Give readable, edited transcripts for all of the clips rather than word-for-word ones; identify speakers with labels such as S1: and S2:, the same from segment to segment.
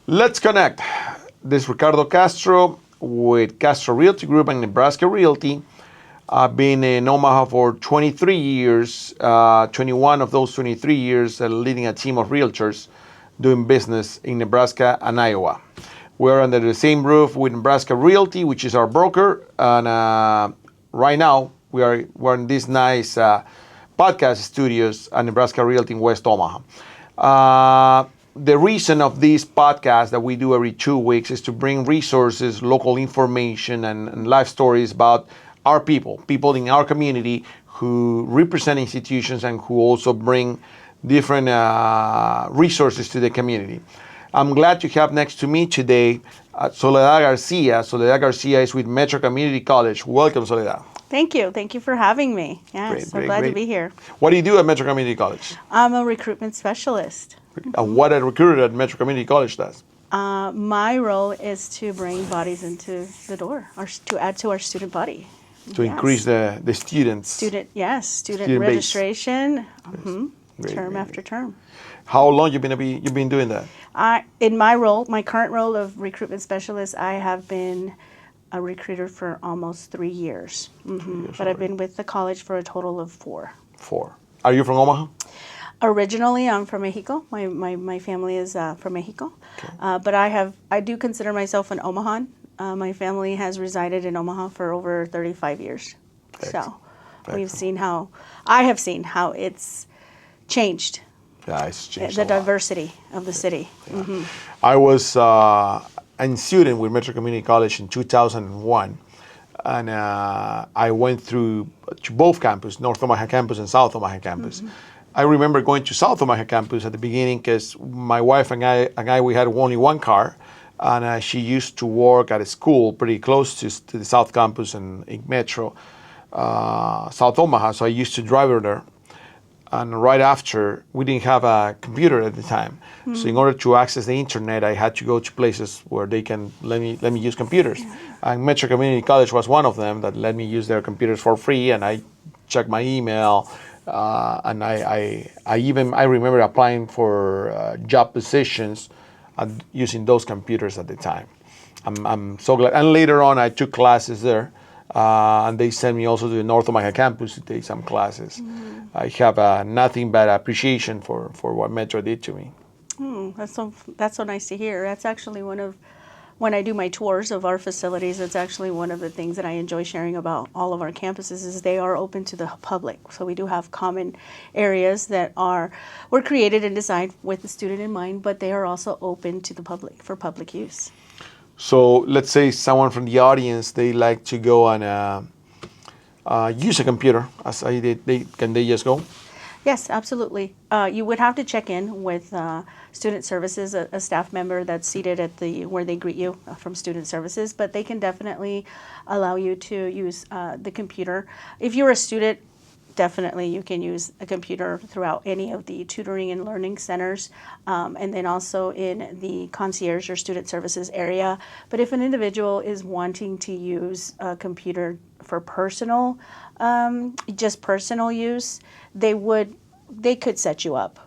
S1: Let's connect. This is Ricardo Castro with Castro Realty Group and Nebraska Realty. I've been in Omaha for 23 years, 21 of those 23 years leading a team of realtors doing business in Nebraska and Iowa. We're under the same roof with Nebraska Realty, which is our broker, and right now we're in these nice podcast studios at Nebraska Realty in West Omaha. The reason of this podcast that we do every 2 weeks is to bring resources, local information, and life stories about our people in our community who represent institutions and who also bring different resources to the community. I'm glad to have next to me today Soledad García. Soledad García is with Metro Community College. Welcome, Soledad.
S2: Thank you. Thank you for having me. Yes, I'm glad to be here.
S1: What do you do at Metro Community College?
S2: I'm a recruitment specialist.
S1: What a recruiter at Metro Community College does?
S2: My role is to bring bodies into the door, or to add to our student body.
S1: To increase the students.
S2: Student registration, term after term.
S1: How long you've been doing that?
S2: In my current role of recruitment specialist, I have been a recruiter for almost 3 years. But I've been with the college for a total of 4.
S1: 4. Are you from Omaha?
S2: Originally, I'm from Mexico. My family is from Mexico. Okay. But I do consider myself an Omahan. My family has resided in Omaha for over 35 years. Excellent. So I have seen how it's changed.
S1: Yeah, it's changed
S2: the diversity of the city. Yeah.
S1: I was a student with Metro Community College in 2001, and I went through both campuses, North Omaha campus and South Omaha campus. I remember going to South Omaha campus at the beginning because my wife and I, we had only one car, and she used to work at a school pretty close to the South campus in Metro, South Omaha, so I used to drive her there. And right after, we didn't have a computer at the time. So in order to access the internet, I had to go to places where they can let me use computers. And Metro Community College was one of them that let me use their computers for free, and I checked my email, and I remember applying for job positions using those computers at the time. I'm so glad. And later on, I took classes there. And they sent me also to the North Omaha campus to take some classes. I have nothing but appreciation for what Metro did to me.
S2: That's so nice to hear. That's actually when I do my tours of our facilities, it's actually one of the things that I enjoy sharing about all of our campuses is they are open to the public. So we do have common areas that were created and designed with the student in mind, but they are also open to the public for public use.
S1: So let's say someone from the audience, they like to go and use a computer, as I did. Can they just go?
S2: Yes, absolutely. You would have to check in with student services, a staff member that's seated at where they greet you from student services, but they can definitely allow you to use the computer. If you're a student, definitely you can use a computer throughout any of the tutoring and learning centers, and then also in the concierge or student services area. But if an individual is wanting to use a computer for personal use, they could set you up,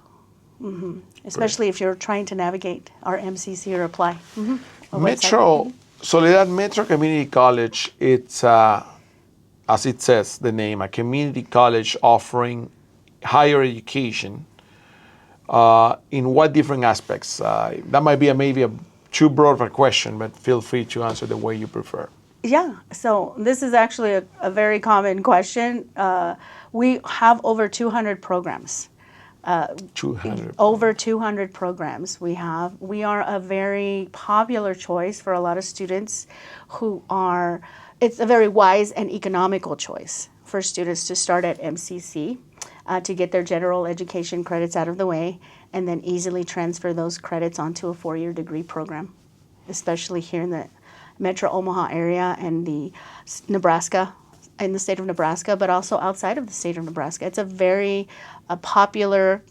S2: especially if you're trying to navigate our MCC or apply.
S1: Soledad Metro Community College, it's as it says, the name, a community college offering higher education. In what different aspects? That might be maybe a too broad of a question, but feel free to answer the way you prefer.
S2: Yeah, so this is actually a very common question. We have over 200 programs. Over 200 programs we have. We are a very popular choice for a lot of students it's a very wise and economical choice for students to start at MCC to get their general education credits out of the way and then easily transfer those credits onto a 4-year degree program, especially here in the Metro Omaha area and in the state of Nebraska, but also outside of the state of Nebraska. It's a very popular,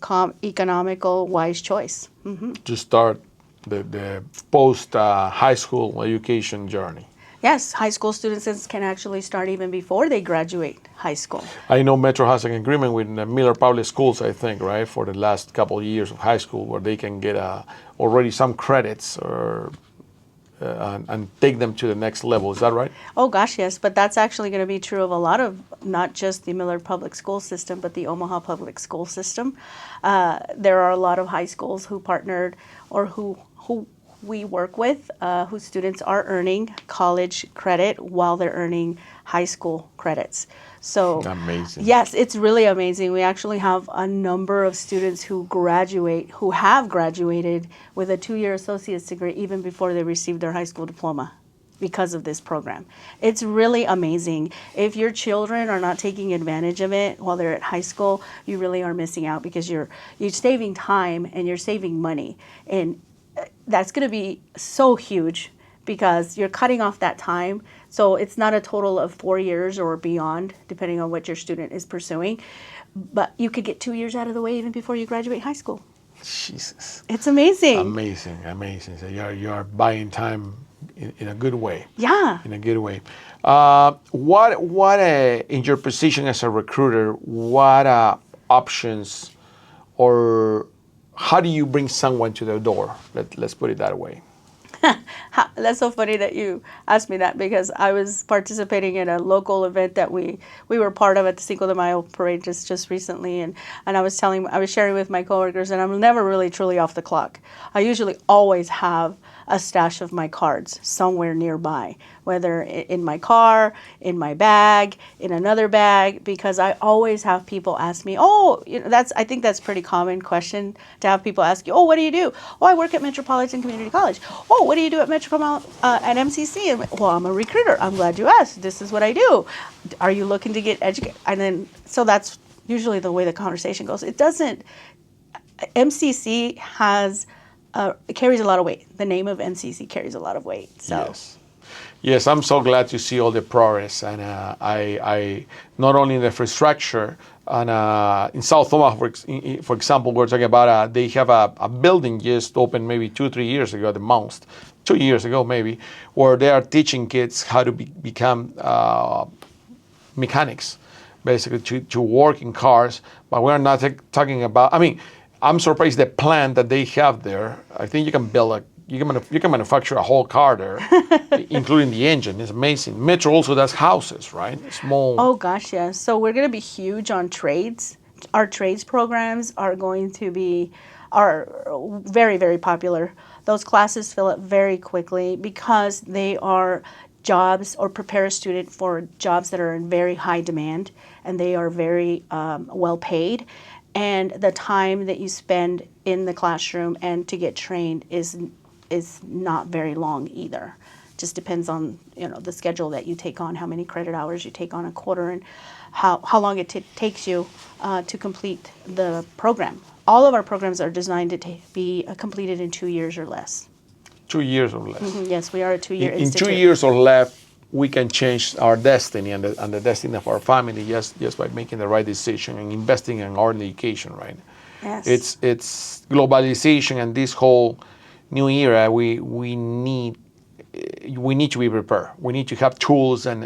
S2: economical, wise choice.
S1: To start the post high school education journey.
S2: Yes, high school students can actually start even before they graduate high school.
S1: I know Metro has an agreement with the Miller Public Schools, I think, right, for the last couple of years of high school, where they can get already some credits or and take them to the next level. Is that right?
S2: Oh gosh, yes, but that's actually going to be true of a lot of, not just the Miller Public School System, but the Omaha Public School System. There are a lot of high schools who partnered or who we work with, whose students are earning college credit while they're earning high school credits. So
S1: amazing.
S2: Yes, it's really amazing. We actually have a number of students who have graduated with a 2-year associate's degree even before they received their high school diploma because of this program. It's really amazing. If your children are not taking advantage of it while they're at high school, you really are missing out, because you're saving time and you're saving money. And that's going to be so huge, because you're cutting off that time. So it's not a total of 4 years or beyond, depending on what your student is pursuing. But you could get 2 years out of the way even before you graduate high school.
S1: Jesus.
S2: It's amazing.
S1: Amazing. So you're buying time in a good way.
S2: Yeah.
S1: In a good way. What in your position as a recruiter, what options, or how do you bring someone to the door? Let's put it that way.
S2: That's so funny that you asked me that, because I was participating in a local event that we were part of at the Cinco de Mayo parade just recently, and I was sharing with my coworkers, and I'm never really truly off the clock. I usually always have a stash of my cards somewhere nearby, whether in my car, in my bag, in another bag, because I always have people ask me, I think that's a pretty common question to have people ask you, what do you do? Oh, I work at Metropolitan Community College. Oh, what do you do at at MCC? And, well, I'm a recruiter. I'm glad you asked. This is what I do. Are you looking to get educated? And then, so that's usually the way the conversation goes. MCC it carries a lot of weight. The name of MCC carries a lot of weight. So.
S1: Yes, I'm so glad to see all the progress, and I not only in the infrastructure, and in South Omaha, for example, we're talking about they have a building just opened maybe 2-3 years ago, the most 2 years ago maybe, where they are teaching kids how to become mechanics, basically to work in cars. But we're not talking about. I mean, I'm surprised the plant that they have there. I think you can build you can manufacture a whole car there, including the engine. It's amazing. Metro also does houses, right? Small.
S2: Oh gosh, yes. So we're going to be huge on trades. Our trades programs are very, very popular. Those classes fill up very quickly because they are jobs, or prepare a student for jobs that are in very high demand, and they are very well paid. And the time that you spend in the classroom and to get trained is not very long either. Just depends on the schedule that you take on, how many credit hours you take on a quarter, and how long it takes you to complete the program. All of our programs are designed to be completed in 2 years or less.
S1: 2 years or less.
S2: Mm-hmm. Yes, we are a 2-year institute.
S1: In 2 years or less, we can change our destiny and the destiny of our family just by making the right decision and investing in our education, right?
S2: Yes.
S1: It's globalization and this whole new era. We need to be prepared. We need to have tools and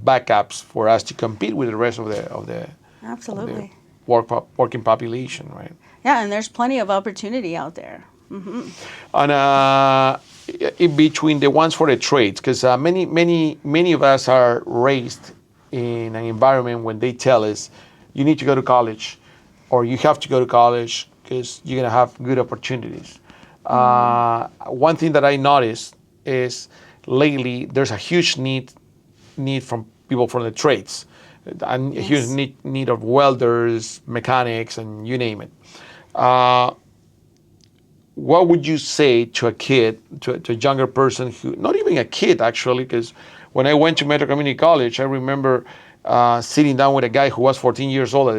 S1: backups for us to compete with the rest of the
S2: Absolutely.
S1: Of the working population, right?
S2: Yeah, and there's plenty of opportunity out there. Mm-hmm.
S1: And in between the ones for the trades, because many of us are raised in an environment when they tell us you need to go to college, or you have to go to college because you're gonna have good opportunities. One thing that I noticed is lately there's a huge need from people from the trades, and
S2: Yes.
S1: a huge need of welders, mechanics, and you name it. What would you say to a kid, to a younger person who, not even a kid actually, because when I went to Metro Community College, I remember sitting down with a guy who was 40 years old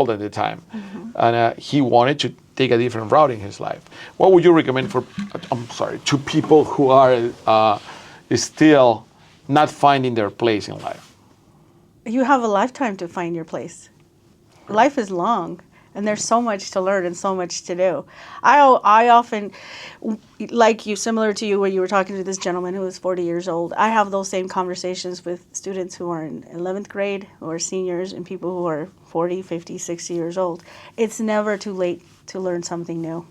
S1: at the time, mm-hmm. and he wanted to take a different route in his life. What would you recommend to people who are still not finding their place in life?
S2: You have a lifetime to find your place. Life is long. And there's so much to learn and so much to do. I often, like you, similar to you, where you were talking to this gentleman who was 40 years old, I have those same conversations with students who are in 11th grade, who are seniors, and people who are 40, 50, 60 years old. It's never too late to learn something new.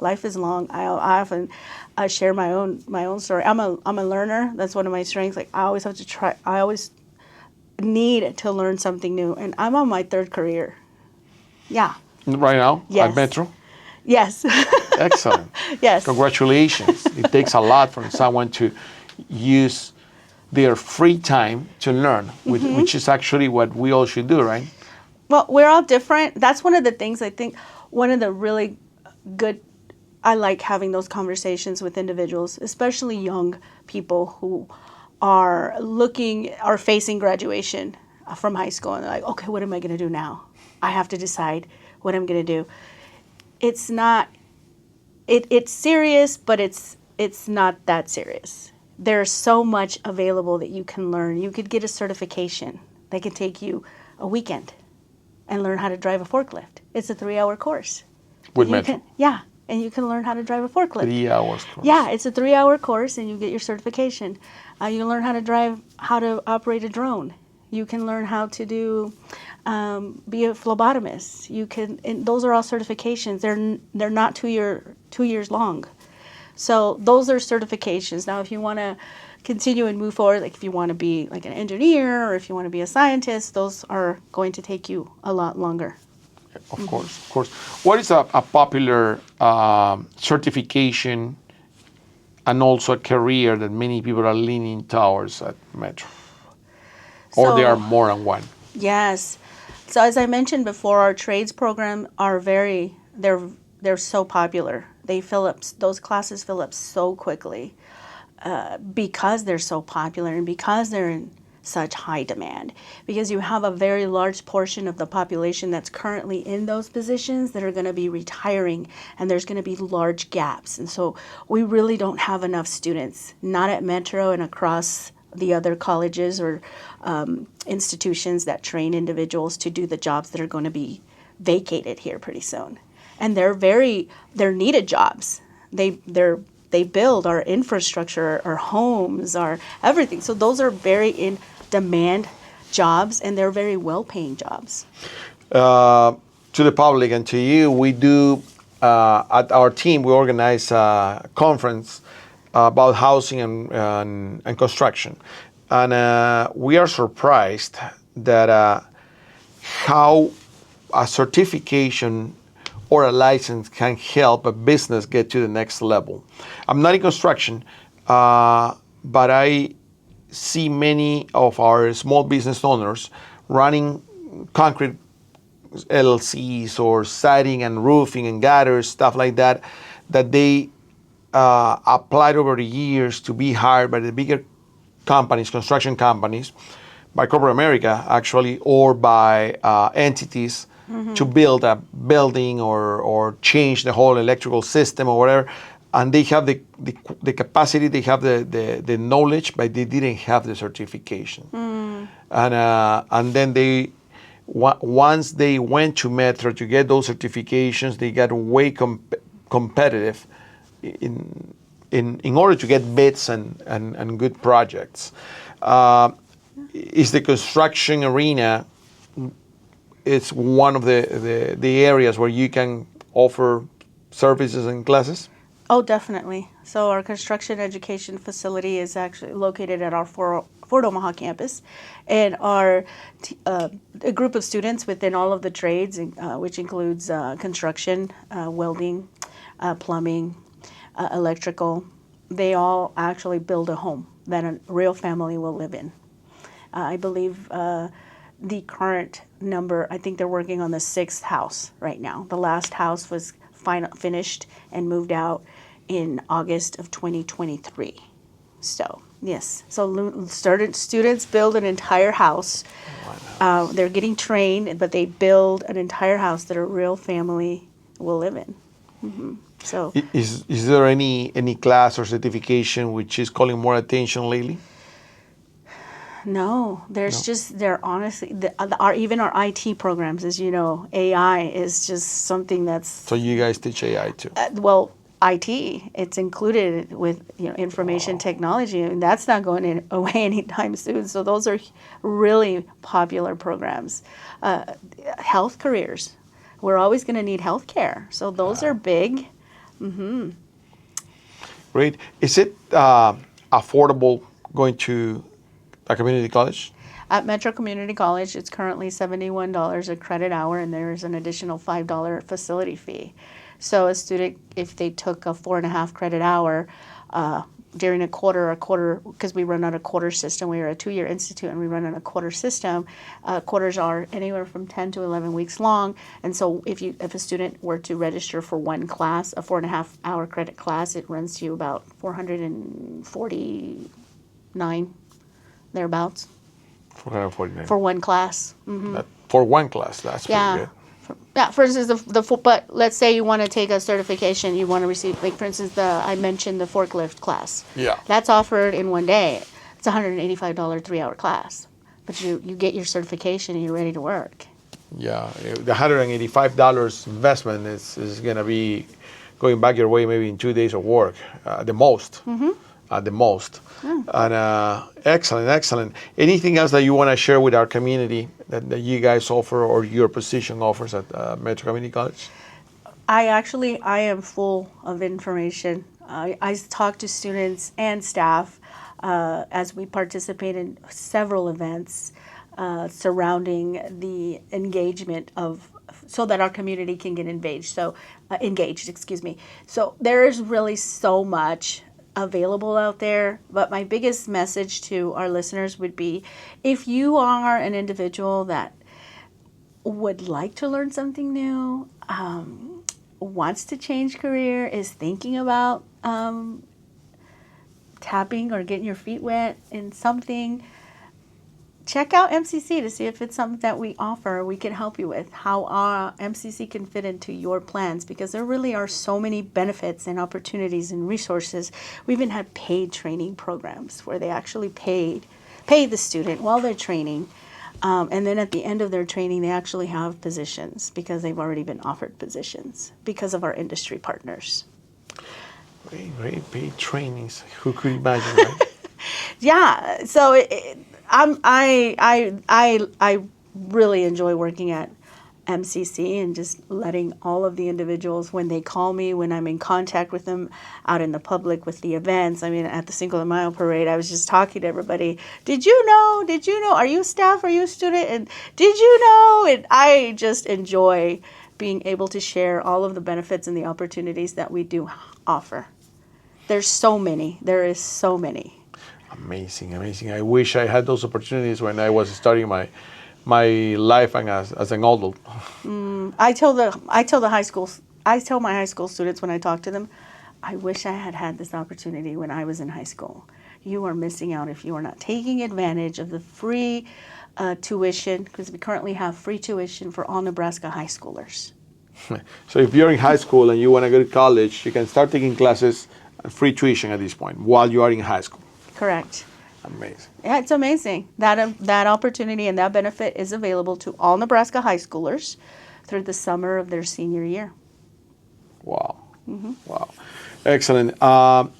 S2: Life is long. I often share my own story. I'm a learner. That's one of my strengths. Like I always have to try. I always need to learn something new, and I'm on my third career. Yeah.
S1: Right now
S2: Yes.
S1: at Metro?
S2: Yes.
S1: Excellent.
S2: Yes.
S1: Congratulations. It takes a lot for someone to use their free time to learn, which is actually what we all should do, right?
S2: Well, we're all different. That's one of the things I think, one of the really good, I like having those conversations with individuals, especially young people who are facing graduation from high school, and they're like, okay, what am I going to do now? I have to decide what I'm going to do. It's not, it's serious, but it's not that serious. There's so much available that you can learn. You could get a certification that could take you a weekend and learn how to drive a forklift. It's a 3-hour course.
S1: With Metro.
S2: Yeah, and you can learn how to drive a forklift.
S1: 3 hours course.
S2: Yeah, it's a 3-hour course, and you get your certification. You learn how to operate a drone. You can learn how to be a phlebotomist. You can, and those are all certifications. They're not 2 years long. So those are certifications. Now, if you want to continue and move forward, like if you want to be like an engineer or if you want to be a scientist, those are going to take you a lot longer.
S1: Of course, of course. What is a popular certification and also a career that many people are leaning towards at Metro? Or there are more than one?
S2: Yes. So as I mentioned before, our trades program are they're so popular. Those classes fill up so quickly because they're so popular and because they're in such high demand. Because you have a very large portion of the population that's currently in those positions that are going to be retiring, and there's going to be large gaps. And so we really don't have enough students, not at Metro and across the other colleges or institutions that train individuals to do the jobs that are going to be vacated here pretty soon. And they're needed jobs. They build our infrastructure, our homes, our everything. So those are very in demand jobs, and they're very well-paying jobs.
S1: To the public and to you, we do, at our team, we organize a conference about housing and construction. And we are surprised that how a certification or a license can help a business get to the next level. I'm not in construction, but I see many of our small business owners running concrete LLCs or siding and roofing and gutters, stuff like that, that they applied over the years to be hired by the bigger companies, construction companies, by corporate America actually, or by entities to build a building or change the whole electrical system or whatever. And they have the capacity, they have the knowledge, but they didn't have the certification. And then once they went to Metro to get those certifications, they got way competitive in order to get bids and good projects. Is the construction arena, it's one of the areas where you can offer services and classes?
S2: Oh, definitely. So our construction education facility is actually located at our Fort Omaha campus, and a group of students within all of the trades, which includes construction, welding, plumbing, electrical, they all actually build a home that a real family will live in. I believe the current number, I think they're working on the 6th house right now. The last house was finished and moved out in August of 2023. So, yes. So students build an entire house. They're getting trained, but they build an entire house that a real family will live in. Mm-hmm. So,
S1: is there any class or certification which is calling more attention lately?
S2: No, there's
S1: No.
S2: just there honestly our even our IT programs, as you know, AI is just something that's
S1: So you guys teach AI too?
S2: well, IT. It's included with information technology, and that's not going away anytime soon. So those are really popular programs. Health careers, we're always going to need health care, so those are big.
S1: Great. Is it affordable going to a community college?
S2: At Metro Community College, it's currently $71 a credit hour, and there's an additional $5 facility fee. So a student, if they took a 4.5 credit hour during a quarter, because we run on a quarter system. We are a 2-year institute, and we run on a quarter system. Quarters are anywhere from 10 to 11 weeks long, and so if a student were to register for one class, a 4.5 hour credit class, it runs to you about $449 thereabouts
S1: 449.
S2: for one class.
S1: For one class, that's pretty
S2: Yeah.
S1: good.
S2: For instance, but let's say you want to take a certification, you want to receive, like for instance, I mentioned the forklift class.
S1: Yeah.
S2: That's offered in one day. It's a $185 3-hour class, but you get your certification and you're ready to work.
S1: Yeah, the $185 investment is going to be going back your way maybe in 2 days of work, the most. At the most. And excellent, excellent. Anything else that you want to share with our community that you guys offer or your position offers at Metro Community College?
S2: I am full of information. I talk to students and staff as we participate in several events surrounding the engagement so that our community can get engaged. So there is really so much available out there, but my biggest message to our listeners would be, if you are an individual that would like to learn something new, wants to change career, is thinking about tapping or getting your feet wet in something, check out MCC to see if it's something that we offer, we can help you with, how our MCC can fit into your plans, because there really are so many benefits and opportunities and resources. We even had paid training programs where they actually pay the student while they're training, and then at the end of their training, they actually have positions because they've already been offered positions because of our industry partners.
S1: Great, paid trainings. Who could imagine, right?
S2: Yeah, so I really enjoy working at MCC and just letting all of the individuals, when they call me, when I'm in contact with them out in the public with the events. I mean, at the Cinco de Mayo parade, I was just talking to everybody. Did you know? Are you staff? Are you a student? And did you know? And I just enjoy being able to share all of the benefits and the opportunities that we do offer. There is so many.
S1: Amazing, amazing. I wish I had those opportunities when I was starting my life and as an adult.
S2: I tell my high school students when I talk to them, I wish I had this opportunity when I was in high school. You are missing out if you are not taking advantage of the free tuition, because we currently have free tuition for all Nebraska high schoolers.
S1: So if you're in high school and you want to go to college, you can start taking classes at free tuition at this point while you are in high school.
S2: Correct.
S1: Amazing.
S2: Yeah, it's amazing. That opportunity and that benefit is available to all Nebraska high schoolers through the summer of their senior year.
S1: Wow. Wow. Excellent. Are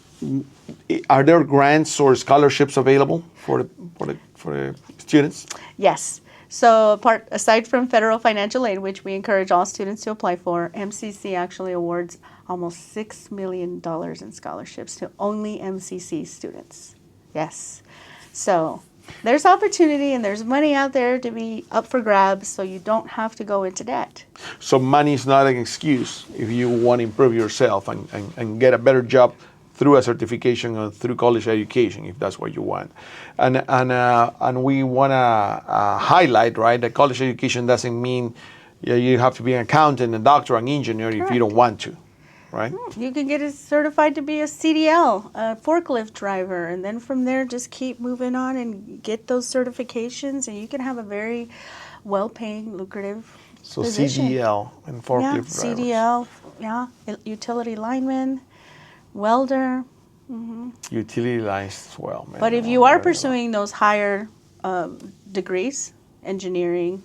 S1: there grants or scholarships available for the students?
S2: Yes. So aside from federal financial aid, which we encourage all students to apply for, MCC actually awards almost $6 million in scholarships to only MCC students. Yes. So there's opportunity and there's money out there to be up for grabs, so you don't have to go into debt.
S1: So money is not an excuse if you want to improve yourself and get a better job through a certification or through college education, if that's what you want. And we want to highlight, right, that college education doesn't mean you have to be an accountant, a doctor, an engineer if you don't want to. Right?
S2: You can get certified to be a CDL, a forklift driver, and then from there just keep moving on and get those certifications, and you can have a very well-paying, lucrative position.
S1: CDL and forklift drivers.
S2: CDL, utility lineman, welder.
S1: Utility lines as well, man.
S2: But if you are pursuing those higher degrees, engineering,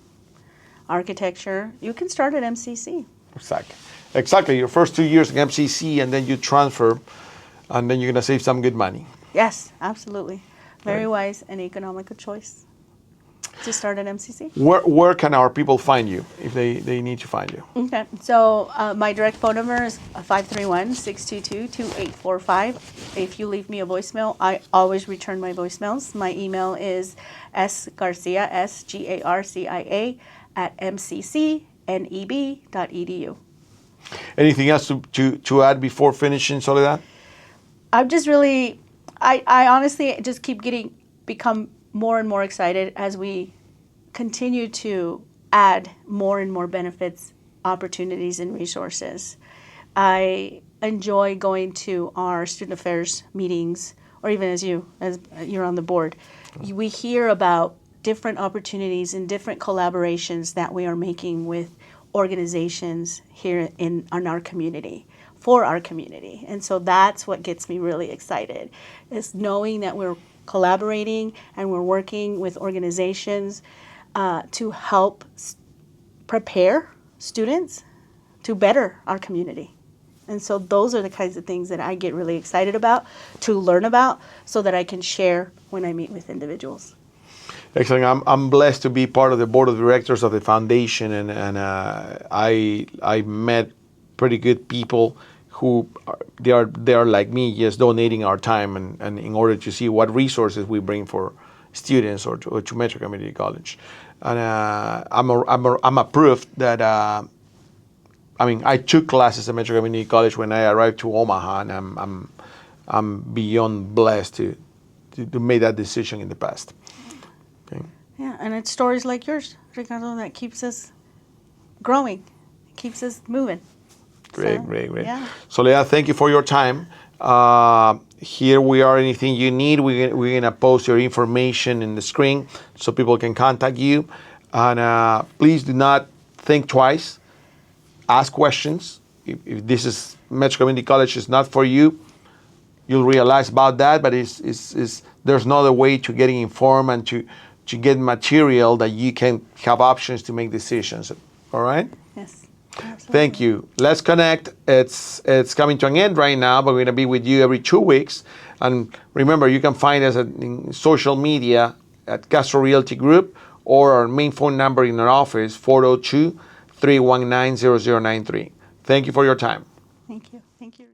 S2: architecture, you can start at MCC.
S1: Exactly. Your first 2 years in MCC, and then you transfer, and then you're going to save some good money.
S2: Yes, absolutely. Very wise and economical choice to start at MCC.
S1: Where can our people find you if they need to find you?
S2: Okay, so my direct phone number is 531-622-2845. If you leave me a voicemail, I always return my voicemails. My email is sgarcia, sgarcia, @mccneb.edu.
S1: Anything else to add before finishing, Soledad?
S2: I'm just really, I honestly just become more and more excited as we continue to add more and more benefits, opportunities, and resources. I enjoy going to our student affairs meetings, or even as you're on the board, we hear about different opportunities and different collaborations that we are making with organizations here in our community, for our community. And so that's what gets me really excited, is knowing that we're collaborating and we're working with organizations to help prepare students to better our community. And so those are the kinds of things that I get really excited about, to learn about, so that I can share when I meet with individuals.
S1: Excellent. I'm blessed to be part of the board of directors of the foundation, and I met pretty good people who they are like me, just donating our time and in order to see what resources we bring for students or to Metro Community College. And I'm a proof that I took classes at Metro Community College when I arrived to Omaha, and I'm beyond blessed to make that decision in the past. Okay.
S2: Yeah, and it's stories like yours, Ricardo, that keeps us growing, keeps us moving.
S1: Great.
S2: Yeah.
S1: Soledad, thank you for your time. Here we are. Anything you need, we're going to post your information in the screen so people can contact you. And please do not think twice. Ask questions. If this is Metro Community College is not for you, you'll realize about that. But there's no other way to getting informed and to get material that you can have options to make decisions. All right?
S2: Yes. Absolutely.
S1: Thank you. Let's connect. It's coming to an end right now, but we're going to be with you every 2 weeks. And remember, you can find us in social media at Castro Realty Group, or our main phone number in our office, 402-319-0093. Thank you for your time.
S2: Thank you. Thank you.